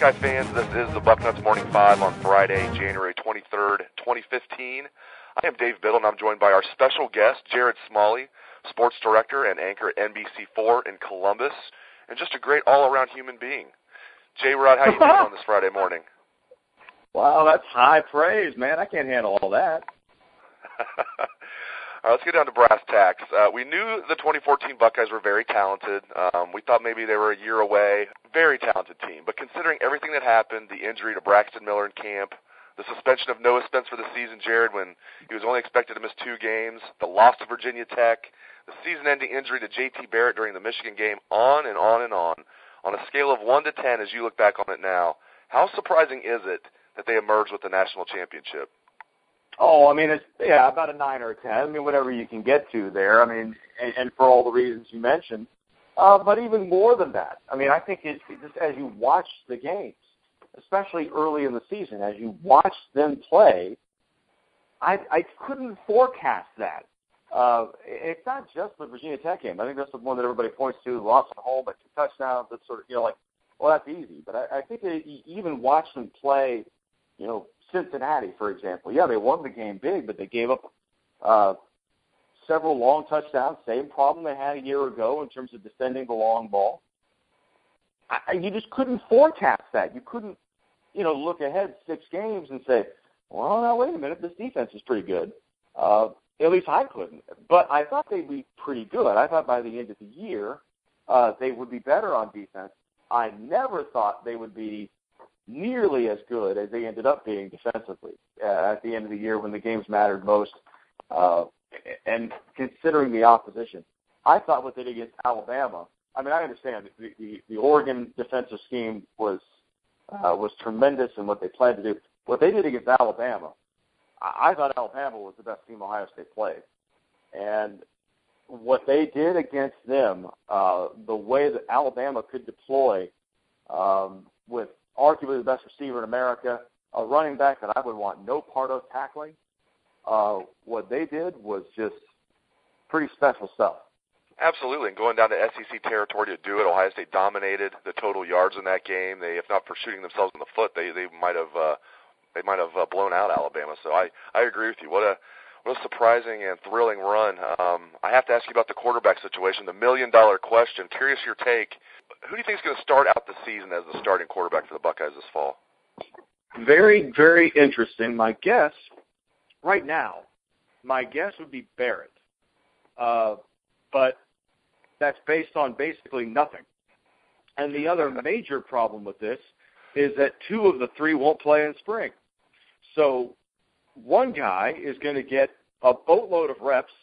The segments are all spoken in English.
Buckeye fans, this is the Bucknuts Morning 5 on Friday, January 23rd, 2015. I am Dave Biddle, and I'm joined by our special guest, Jerod Smalley, sports director and anchor at NBC4 in Columbus, and just a great all-around human being. J-Rod, how you doing on this Friday morning? Wow, that's high praise, man. I can't handle all that. All right, let's get down to brass tacks. We knew the 2014 Buckeyes were very talented. We thought maybe they were a year away. Very talented team. But considering everything that happened, the injury to Braxton Miller in camp, the suspension of Noah Spence for the season, Jerod, when he was only expected to miss 2 games, the loss to Virginia Tech, the season-ending injury to J.T. Barrett during the Michigan game, on and on and on a scale of 1 to 10 as you look back on it now, how surprising is it that they emerged with the national championship? Oh, I mean, it's about a 9 or a 10. I mean, whatever you can get to there. I mean, and for all the reasons you mentioned. But even more than that, I mean, I think it's just as you watch the games, especially early in the season, as you watch them play, I couldn't forecast that. It's not just the Virginia Tech game. I think that's the one that everybody points to, lost at home, but 2 touchdowns. That's sort of, like, well, that's easy. But I think that you even watch them play, Cincinnati, for example. Yeah, they won the game big, but they gave up several long touchdowns. Same problem they had a year ago in terms of defending the long ball. You just couldn't forecast that. You couldn't, look ahead 6 games and say, well, now, wait a minute, this defense is pretty good. At least I couldn't. But I thought they'd be pretty good. I thought by the end of the year they would be better on defense. I never thought they would be nearly as good as they ended up being defensively at the end of the year when the games mattered most. And considering the opposition, I thought what they did against Alabama, I mean, I understand the Oregon defensive scheme was tremendous in what they planned to do. What they did against Alabama, I thought Alabama was the best team Ohio State played. And what they did against them, the way that Alabama could deploy with arguably the best receiver in America, a running back that I would want no part of tackling, what they did was just pretty special stuff. Absolutely, and going down to SEC territory to do it, Ohio State dominated the total yards in that game. They, if not for shooting themselves in the foot, they might have blown out Alabama. So I agree with you. What a surprising and thrilling run. I have to ask you about the quarterback situation, the million-dollar question. Curious your take. Who do you think is going to start out the season as the starting quarterback for the Buckeyes this fall? Very, very interesting. My guess would be Barrett. But that's based on basically nothing. And the other major problem with this is that 2 of the 3 won't play in spring. So one guy is going to get a boatload of reps,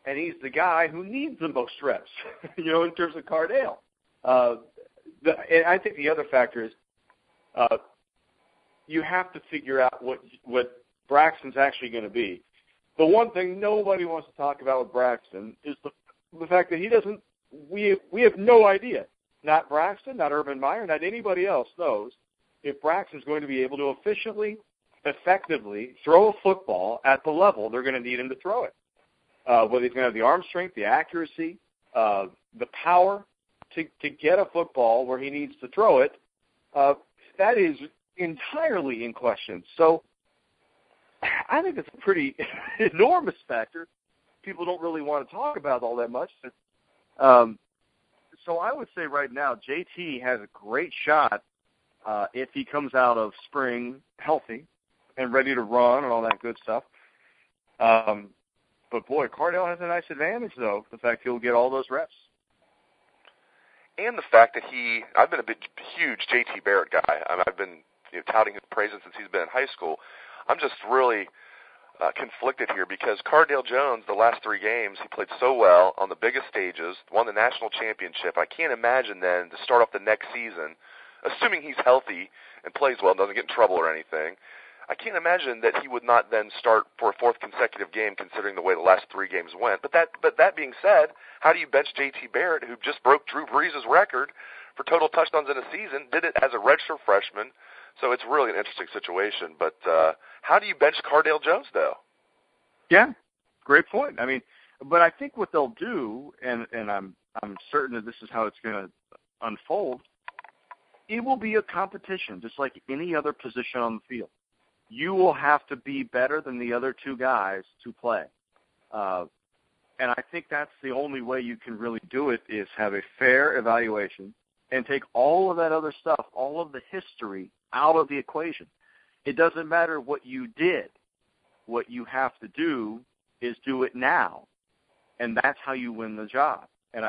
and he's the guy who needs the most reps, in terms of Cardale. And I think the other factor is you have to figure out what Braxton's actually going to be. The one thing nobody wants to talk about with Braxton is the fact that he doesn't. We have no idea. Not Braxton, not Urban Meyer, not anybody else knows if Braxton's going to be able to efficiently, effectively throw a football at the level they're going to need him to throw it. Whether he's going to have the arm strength, the accuracy, the power to get a football where he needs to throw it, that is entirely in question. So I think it's a pretty enormous factor. People don't really want to talk about all that much. So I would say right now, JT has a great shot if he comes out of spring healthy and ready to run and all that good stuff. But, boy, Cardale has a nice advantage, though, the fact he'll get all those reps. And the fact that I've been a huge J.T. Barrett guy. I've been touting his praises since he's been in high school. I'm just really conflicted here because Cardale Jones, the last 3 games, he played so well on the biggest stages, won the national championship. I can't imagine then to start off the next season, assuming he's healthy and plays well and doesn't get in trouble or anything, I can't imagine that he would not then start for a 4th consecutive game considering the way the last 3 games went. But that being said, how do you bench J.T. Barrett, who just broke Drew Brees' record for total touchdowns in a season, did it as a redshirt freshman? So it's really an interesting situation. But how do you bench Cardale Jones, though? Yeah, great point. But I think what they'll do, and I'm certain that this is how it's going to unfold, it will be a competition, just like any other position on the field. You will have to be better than the other two guys to play. And I think that's the only way you can really do it, is have a fair evaluation and take all of that other stuff, all of the history out of the equation. It doesn't matter what you did. What you have to do is do it now, and that's how you win the job. And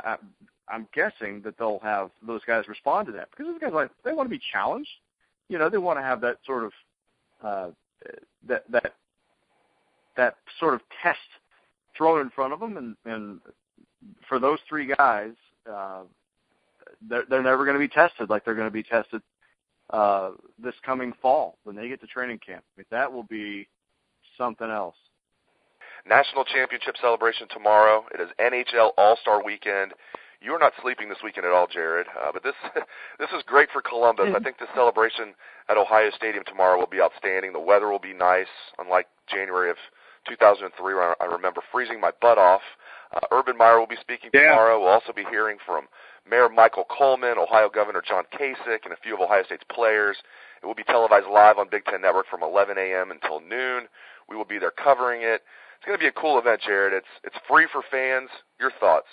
I'm guessing that they'll have those guys respond to that, because those guys, they want to be challenged. They want to have that sort of that sort of test thrown in front of them, and for those three guys, they're never going to be tested like they're going to be tested this coming fall when they get to training camp. That will be something else. National championship celebration tomorrow. It is NHL All-Star weekend. You're not sleeping this weekend at all, Jerod, but this is great for Columbus. I think the celebration at Ohio Stadium tomorrow will be outstanding. The weather will be nice, unlike January of 2003, where I remember freezing my butt off. Urban Meyer will be speaking tomorrow. We'll also be hearing from Mayor Michael Coleman, Ohio Governor John Kasich, and a few of Ohio State's players. It will be televised live on Big Ten Network from 11 a.m. until noon. We will be there covering it. It's going to be a cool event, Jerod. It's free for fans. Your thoughts?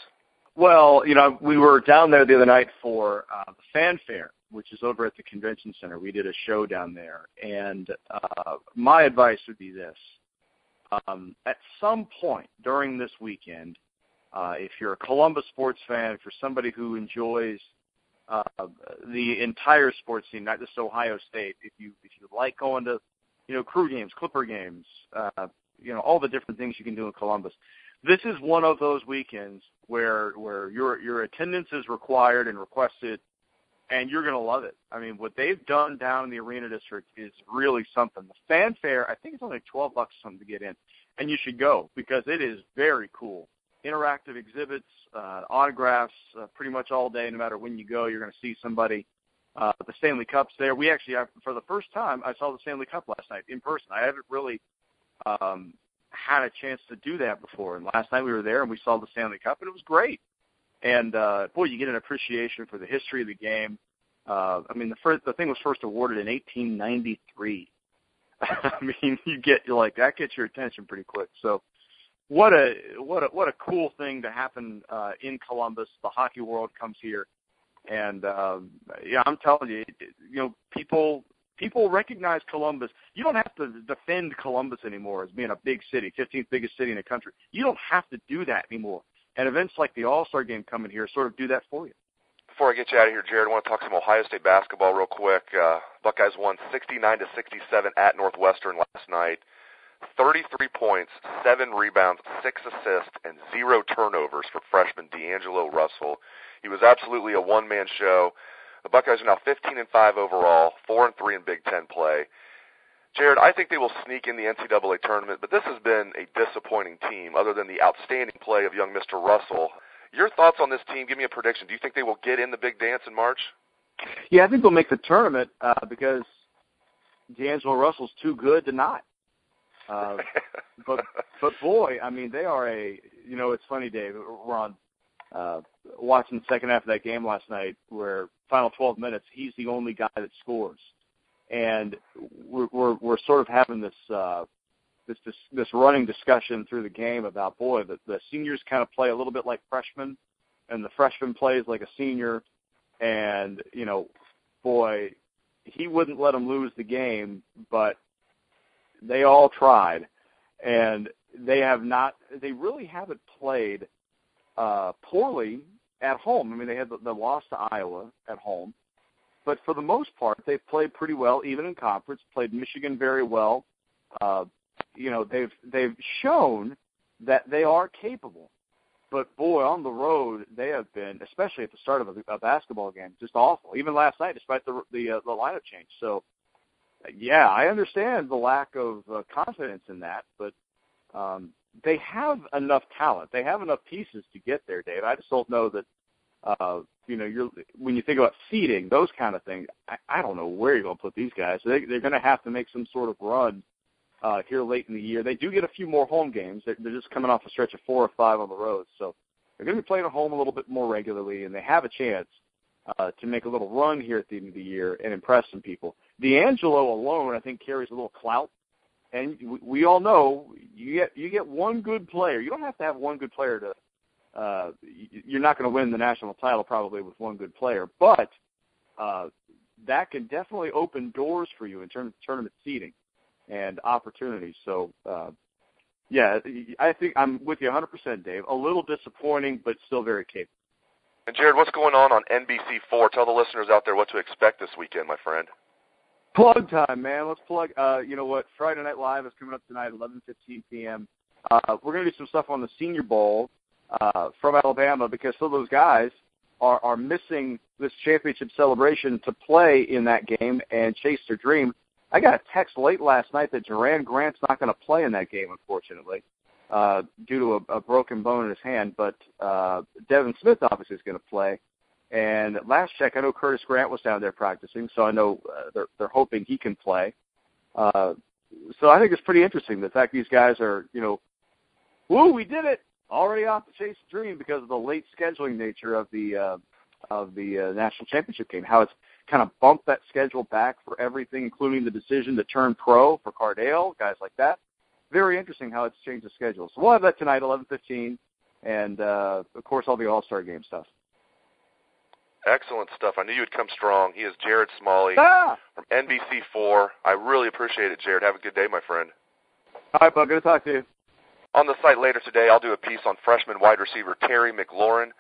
Well, we were down there the other night for the Fanfare, which is over at the Convention Center. We did a show down there, and my advice would be this. At some point during this weekend, if you're a Columbus sports fan, if you're somebody who enjoys the entire sports scene, not just Ohio State, if you like going to, crew games, Clipper games, all the different things you can do in Columbus, this is one of those weekends where your attendance is required and requested, and you're going to love it. I mean, what they've done down in the Arena District is really something. The Fanfare, I think it's only $12 or something to get in, and you should go because it is very cool. Interactive exhibits, autographs, pretty much all day. No matter when you go, you're going to see somebody. The Stanley Cup's there. We actually, for the first time, I saw the Stanley Cup last night in person. I haven't really had a chance to do that before. And last night we were there and we saw the Stanley Cup, and it was great. And, boy, you get an appreciation for the history of the game. The thing was first awarded in 1893. I mean, that gets your attention pretty quick. So what a cool thing to happen in Columbus. The hockey world comes here. And, I'm telling you, people recognize Columbus. You don't have to defend Columbus anymore as being a big city, 15th biggest city in the country. You don't have to do that anymore. And events like the All-Star game coming here sort of do that for you. Before I get you out of here, Jerod, I want to talk some Ohio State basketball real quick. Buckeyes won 69-67 at Northwestern last night. 33 points, 7 rebounds, 6 assists, and 0 turnovers for freshman D'Angelo Russell. He was absolutely a one-man show. The Buckeyes are now 15-5 overall, 4-3 in Big Ten play. Jerod, I think they will sneak in the NCAA tournament, but this has been a disappointing team other than the outstanding play of young Mr. Russell. Your thoughts on this team? Give me a prediction. Do you think they will get in the big dance in March? Yeah, I think they'll make the tournament because D'Angelo Russell's too good to not. But boy, I mean, they are it's funny, Dave. We're on watching the second half of that game last night where final 12 minutes, he's the only guy that scores. And we're sort of having this running discussion through the game about, boy, the seniors kind of play a little bit like freshmen, and the freshman plays like a senior. And, boy, he wouldn't let them lose the game, but they all tried. And they really haven't played poorly at home. I mean, they had the loss to Iowa at home. But for the most part, they've played pretty well, even in conference, played Michigan very well. They've shown that they are capable. But, boy, on the road, they have been, especially at the start of a basketball game, just awful. Even last night, despite the lineup change. So, yeah, I understand the lack of confidence in that, but they have enough talent. They have enough pieces to get there, Dave. I just don't know that, when you think about seeding, those kind of things, I don't know where you're going to put these guys. They're going to have to make some sort of run here late in the year. They do get a few more home games. They're just coming off a stretch of 4 or 5 on the road. So they're going to be playing at home a little bit more regularly, and they have a chance to make a little run here at the end of the year and impress some people. D'Angelo alone, I think, carries a little clout. And we all know you get one good player. You don't have to have one good player to you're not going to win the national title probably with one good player, but that can definitely open doors for you in terms of tournament seeding and opportunities. So, yeah, I think I'm with you 100%, Dave. A little disappointing, but still very capable. And, Jerod, what's going on NBC4? Tell the listeners out there what to expect this weekend, my friend. Plug time, man. Let's plug. You know what? Friday Night Live is coming up tonight, 11:15 p.m. We're going to do some stuff on the Senior Bowl from Alabama because some of those guys are missing this championship celebration to play in that game and chase their dream. I got a text late last night that Duran Grant's not going to play in that game, unfortunately, due to a broken bone in his hand. But Devin Smith obviously is going to play. And last check, I know Curtis Grant was down there practicing, so I know they're hoping he can play. So I think it's pretty interesting, the fact these guys are, woo, we did it, already off to chase the dream because of the late scheduling nature of the national championship game, how it's kind of bumped that schedule back for everything, including the decision to turn pro for Cardale, guys like that. Very interesting how it's changed the schedule. So we'll have that tonight, 11:15, and, of course, all the All-Star game stuff. Excellent stuff. I knew you would come strong. He is Jerod Smalley from NBC4. I really appreciate it, Jerod. Have a good day, my friend. All right, bud. Good to talk to you. On the site later today, I'll do a piece on freshman wide receiver Terry McLaurin.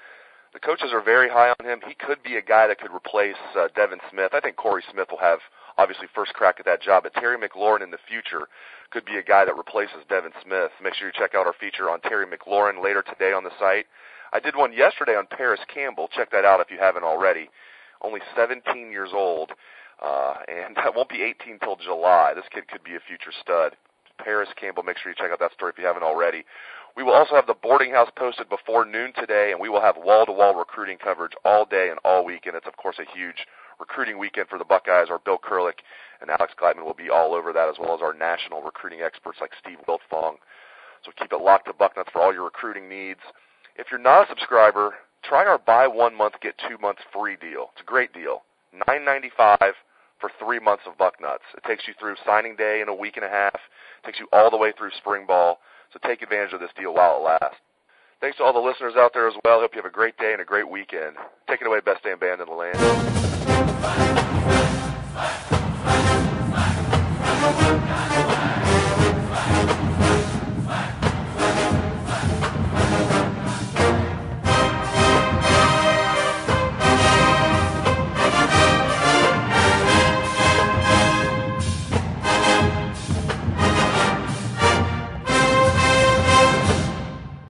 The coaches are very high on him. He could be a guy that could replace Devin Smith. I think Corey Smith will have, obviously, first crack at that job. But Terry McLaurin in the future could be a guy that replaces Devin Smith. Make sure you check out our feature on Terry McLaurin later today on the site. I did one yesterday on Paris Campbell. Check that out if you haven't already. Only 17 years old, and that won't be 18 till July. This kid could be a future stud. Paris Campbell, make sure you check out that story if you haven't already. We will also have the boarding house posted before noon today, and we will have wall-to-wall recruiting coverage all day and all weekend. It's, of course, a huge recruiting weekend for the Buckeyes. Our Bill Kurlick and Alex Gleitman will be all over that, as well as our national recruiting experts like Steve Wiltfong. So keep it locked to Bucknuts for all your recruiting needs. If you're not a subscriber, try our buy 1 month, get 2 months free deal. It's a great deal. $9.95 for 3 months of Bucknuts. It takes you through signing day in a week and a half. It takes you all the way through spring ball. So take advantage of this deal while it lasts. Thanks to all the listeners out there as well. Hope you have a great day and a great weekend. Take it away, best damn band in the land.